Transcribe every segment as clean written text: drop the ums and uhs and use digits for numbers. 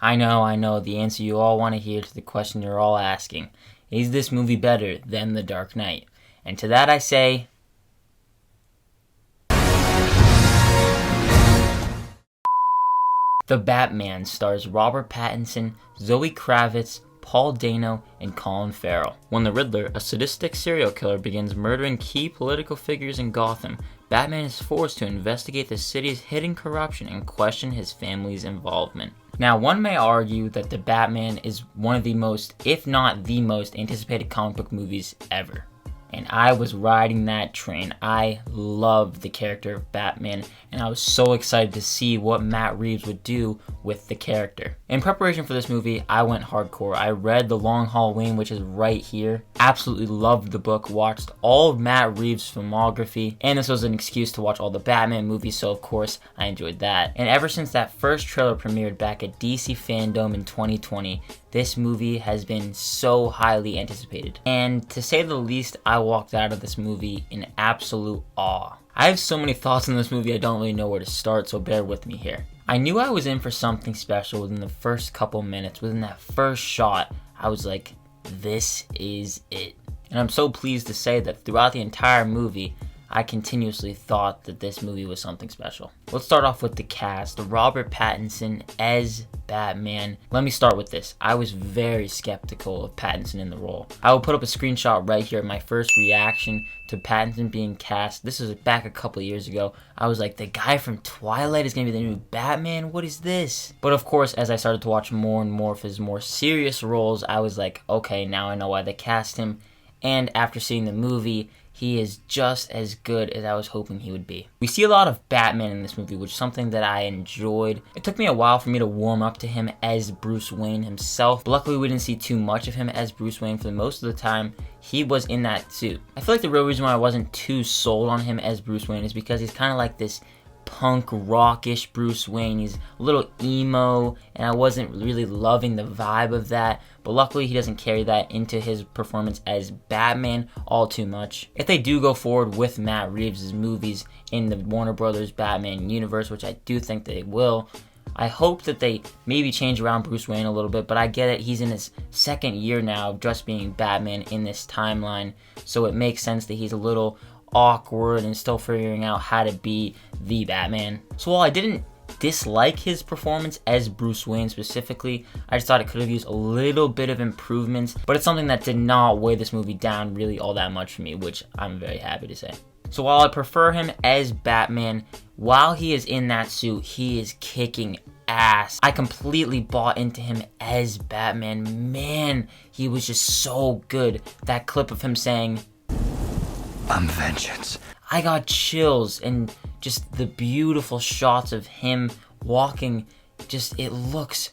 I know, the answer you all want to hear to the question you're all asking. Is this movie better than The Dark Knight? And to that I say, The Batman stars Robert Pattinson, Zoe Kravitz, Paul Dano, and Colin Farrell. When the Riddler, a sadistic serial killer, begins murdering key political figures in Gotham, Batman is forced to investigate the city's hidden corruption and question his family's involvement. Now, one may argue that The Batman is one of the most, if not the most, anticipated comic book movies ever. And I was riding that train. I loved the character of Batman, and I was so excited to see what Matt Reeves would do with the character. In preparation for this movie, I went hardcore. I read The Long Halloween, which is right here. Absolutely loved the book, watched all of Matt Reeves' filmography, and this was an excuse to watch all the Batman movies, so of course I enjoyed that. And ever since that first trailer premiered back at DC Fandom in 2020, this movie has been so highly anticipated. And to say the least, I walked out of this movie in absolute awe. I have so many thoughts on this movie, I don't really know where to start, so bear with me here. I knew I was in for something special within the first couple minutes. Within that first shot, I was like, this is it. And I'm so pleased to say that throughout the entire movie, I continuously thought that this movie was something special. Let's start off with the cast. Robert Pattinson as Batman. Let me start with this. I was very skeptical of Pattinson in the role. I will put up a screenshot right here of my first reaction to Pattinson being cast. This was back a couple of years ago. I was like, the guy from Twilight is going to be the new Batman? What is this? But of course, as I started to watch more and more of his more serious roles, I was like, okay, now I know why they cast him. And after seeing the movie, he is just as good as I was hoping he would be. We see a lot of Batman in this movie, which is something that I enjoyed. It took me a while for me to warm up to him as Bruce Wayne himself. But luckily, we didn't see too much of him as Bruce Wayne. For the most of the time, he was in that suit. I feel like the real reason why I wasn't too sold on him as Bruce Wayne is because he's kind of like this punk rockish Bruce Wayne. He's a little emo, and I wasn't really loving the vibe of that. But luckily, he doesn't carry that into his performance as Batman all too much. If they do go forward with Matt Reeves' movies in the Warner Brothers Batman universe, which I do think they will, I hope that they maybe change around Bruce Wayne a little bit, but I get it. He's in his second year now of just being Batman in this timeline, so it makes sense that he's a little awkward and still figuring out how to be the Batman. So while I didn't dislike his performance as Bruce Wayne specifically, I just thought it could have used a little bit of improvements, but it's something that did not weigh this movie down really all that much for me, which I'm very happy to say. So while I prefer him as Batman, while he is in that suit, he is kicking ass. I completely bought into him as Batman. Man, he was just so good. That clip of him saying, I'm vengeance. I got chills, and just the beautiful shots of him walking, just it looks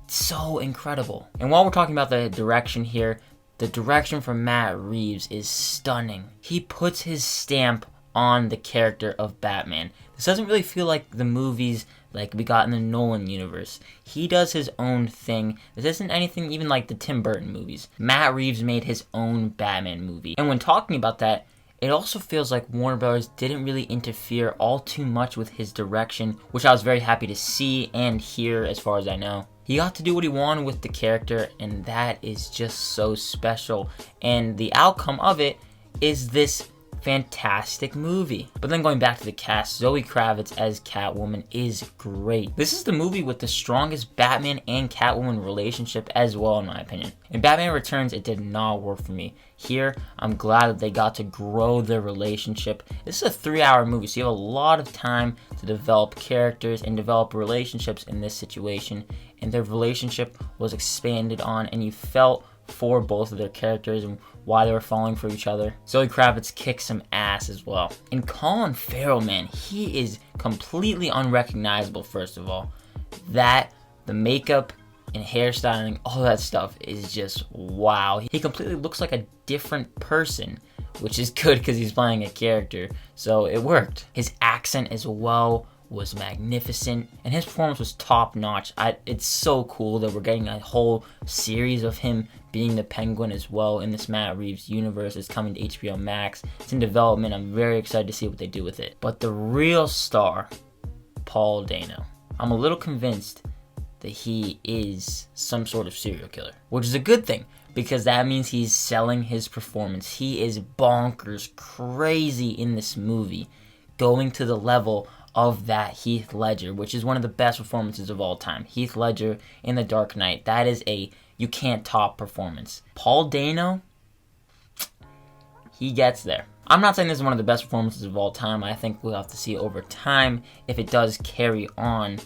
so incredible. And while we're talking about the direction here, the direction from Matt Reeves is stunning. He puts his stamp on the character of Batman. This doesn't really feel like the movies like we got in the Nolan universe. He does his own thing. This isn't anything even like the Tim Burton movies. Matt Reeves made his own Batman movie. And when talking about that, it also feels like Warner Bros. Didn't really interfere all too much with his direction, which I was very happy to see and hear as far as I know. He got to do what he wanted with the character, and that is just so special. And the outcome of it is this fantastic movie. But then going back to the cast, Zoe Kravitz as Catwoman is great. This is the movie with the strongest Batman and Catwoman relationship as well, in my opinion. In Batman Returns, it did not work for me. Here, I'm glad that they got to grow their relationship. This is a 3-hour movie, so you have a lot of time to develop characters and develop relationships in this situation. And their relationship was expanded on, and you felt for both of their characters and why they were falling for each other. Zoe Kravitz kicks some ass as well. And Colin Farrell, man, he is completely unrecognizable, first of all. The makeup and hairstyling, all that stuff is just wow. He completely looks like a different person, which is good because he's playing a character, so it worked. His accent as well was magnificent, and his performance was top notch. It's so cool that we're getting a whole series of him being the Penguin as well in this Matt Reeves universe. It's coming to HBO Max. It's in development. I'm very excited to see what they do with it. But the real star, Paul Dano. I'm a little convinced that he is some sort of serial killer, which is a good thing because that means he's selling his performance. He is bonkers crazy in this movie, going to the level of that Heath Ledger, which is one of the best performances of all time. Heath Ledger in The Dark Knight, that is a you can't top performance. Paul Dano, he gets there. I'm not saying this is one of the best performances of all time. I think we'll have to see over time if it does carry on,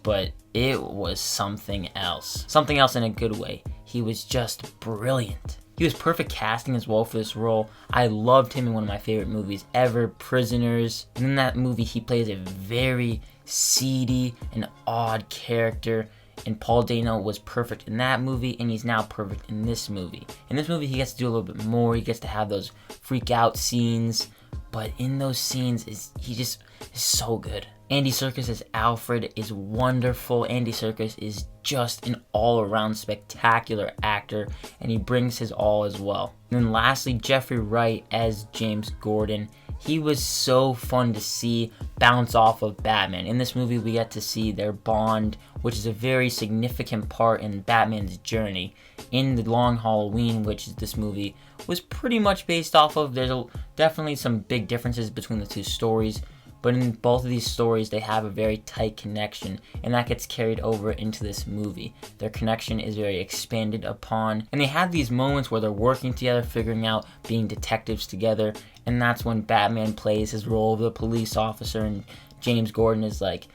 but it was something else. Something else in a good way. He was just brilliant. He was perfect casting as well for this role. I loved him in one of my favorite movies ever, Prisoners. And in that movie, he plays a very seedy and odd character. And Paul Dano was perfect in that movie, and he's now perfect in this movie. In this movie, he gets to do a little bit more. He gets to have those freak out scenes. But in those scenes, he just is so good. Andy Serkis as Alfred is wonderful. Andy Serkis is just an all-around spectacular actor, and he brings his all as well. And then lastly, Jeffrey Wright as James Gordon. He was so fun to see bounce off of Batman. In this movie, we get to see their bond, which is a very significant part in Batman's journey. In The Long Halloween, which this movie was pretty much based off of, there's definitely some big differences between the two stories. But in both of these stories, they have a very tight connection, and that gets carried over into this movie. Their connection is very expanded upon, and they have these moments where they're working together, figuring out being detectives together, and that's when Batman plays his role of the police officer, and James Gordon is like,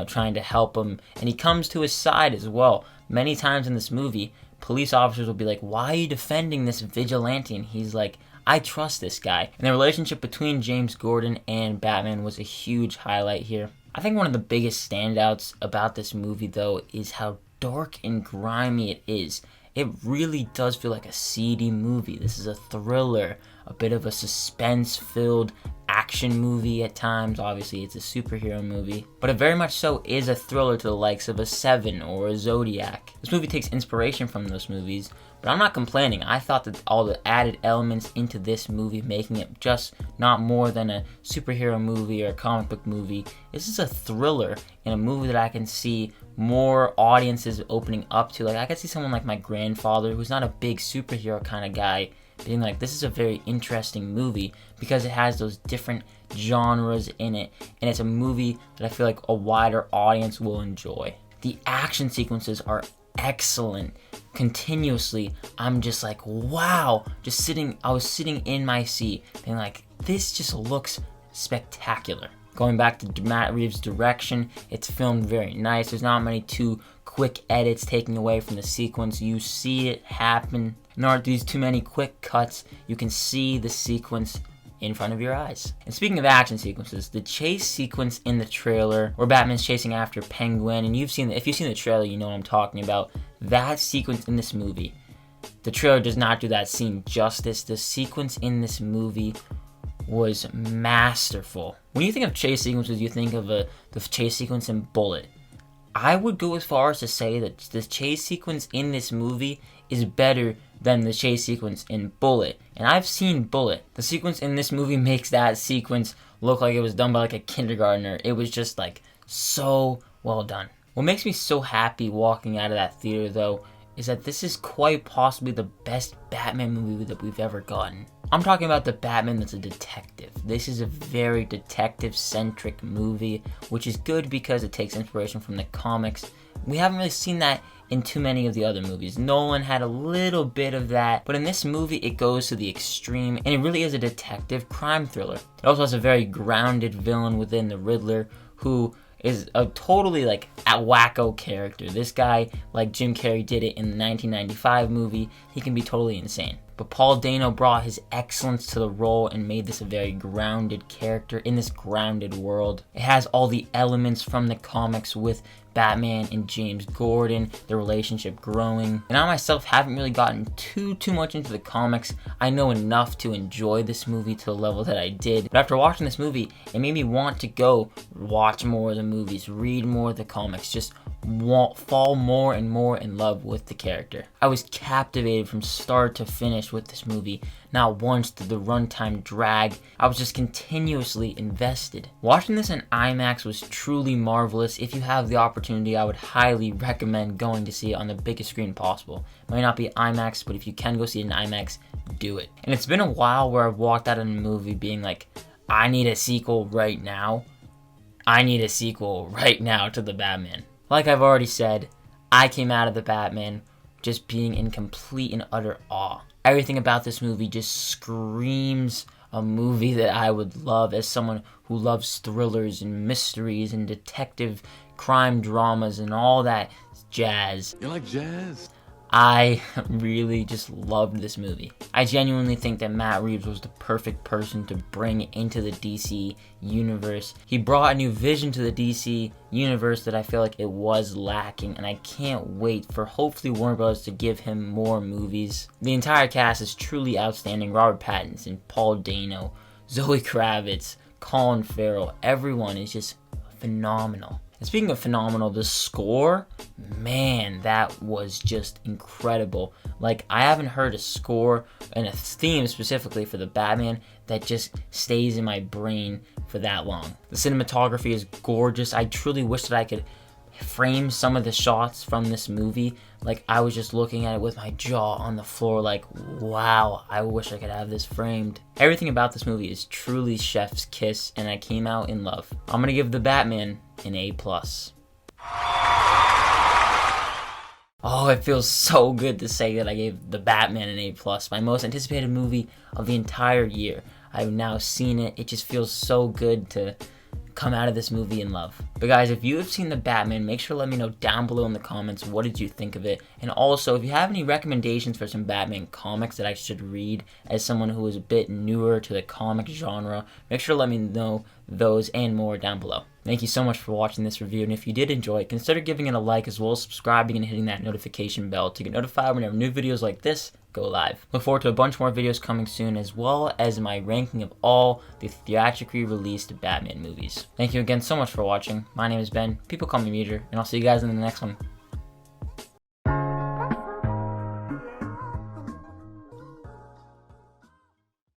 trying to help him, and he comes to his side as well. Many times in this movie, police officers will be like, "Why are you defending this vigilante?" And he's like, "I trust this guy." And the relationship between James Gordon and Batman was a huge highlight here. I think one of the biggest standouts about this movie, though, is how dark and grimy it is. It really does feel like a seedy movie. This is a thriller, a bit of a suspense-filled action movie at times. Obviously, it's a superhero movie, but it very much so is a thriller to the likes of a Seven or a Zodiac. This movie takes inspiration from those movies, but I'm not complaining. I thought that all the added elements into this movie, making it just not more than a superhero movie or a comic book movie, this is a thriller and a movie that I can see more audiences opening up to. Like, I could see someone like my grandfather, who's not a big superhero kind of guy, being like, this is a very interesting movie because it has those different genres in it, and it's a movie that I feel like a wider audience will enjoy. The action sequences are excellent. Continuously, I'm just like, wow. I was sitting in my seat being like, this just looks spectacular. Going back to Matt Reeves' direction, it's filmed very nice. There's not many too quick edits taking away from the sequence. You see it happen. There aren't these too many quick cuts. You can see the sequence in front of your eyes. And speaking of action sequences, the chase sequence in the trailer where Batman's chasing after Penguin, and if you've seen the trailer, you know what I'm talking about. That sequence in this movie, the trailer does not do that scene justice. The sequence in this movie was masterful. When you think of chase sequences, you think of the chase sequence in Bullet. I would go as far as to say that the chase sequence in this movie is better than the chase sequence in Bullet. And I've seen Bullet. The sequence in this movie makes that sequence look like it was done by like a kindergartner. It was just like so well done. What makes me so happy walking out of that theater, though, is that this is quite possibly the best Batman movie that we've ever gotten. I'm talking about the Batman that's a detective. This is a very detective-centric movie, which is good because it takes inspiration from the comics. We haven't really seen that in too many of the other movies. Nolan had a little bit of that, but in this movie it goes to the extreme, and it really is a detective crime thriller. It also has a very grounded villain within the Riddler, who is a totally like a wacko character. This guy, like Jim Carrey did it in the 1995 movie, he can be totally insane. But Paul Dano brought his excellence to the role and made this a very grounded character in this grounded world. It has all the elements from the comics with Batman and James Gordon, the relationship growing. And I myself haven't really gotten too much into the comics. I know enough to enjoy this movie to the level that I did. But after watching this movie, it made me want to go watch more of the movies, read more of the comics, just fall more and more in love with the character. I was captivated from start to finish with this movie. Not once did the runtime drag. I was just continuously invested. Watching this in IMAX was truly marvelous. If you have the opportunity, I would highly recommend going to see it on the biggest screen possible. It might not be IMAX, but if you can go see it in IMAX, do it. And it's been a while where I've walked out of a movie being like, I need a sequel right now. I need a sequel right now to The Batman. Like I've already said, I came out of The Batman just being in complete and utter awe. Everything about this movie just screams a movie that I would love as someone who loves thrillers and mysteries and detective crime dramas and all that jazz. You like jazz? I really just loved this movie. I genuinely think that Matt Reeves was the perfect person to bring into the DC universe. He brought a new vision to the DC universe that I feel like it was lacking, and I can't wait for hopefully Warner Bros. To give him more movies. The entire cast is truly outstanding. Robert Pattinson, Paul Dano, Zoe Kravitz, Colin Farrell, everyone is just phenomenal. And speaking of phenomenal, the score, man, that was just incredible. Like, I haven't heard a score and a theme specifically for the Batman that just stays in my brain for that long. The cinematography is gorgeous. I truly wish that I could frame some of the shots from this movie. Like, I was just looking at it with my jaw on the floor like, wow, I wish I could have this framed. Everything about this movie is truly chef's kiss, and I came out in love. I'm gonna give The Batman an A+. Oh, it feels so good to say that I gave The Batman an A+, my most anticipated movie of the entire year. I've now seen it. It just feels so good to come out of this movie in love. But guys, if you have seen The Batman, make sure to let me know down below in the comments what did you think of it. And also, if you have any recommendations for some Batman comics that I should read as someone who is a bit newer to the comic genre, make sure to let me know those and more down below. Thank you so much for watching this review, and if you did enjoy it, consider giving it a like as well as subscribing and hitting that notification bell to get notified whenever new videos like this go live. Look forward to a bunch more videos coming soon, as well as my ranking of all the theatrically released Batman movies. Thank you again so much for watching. My name is Ben, people call me Meter, and I'll see you guys in the next one.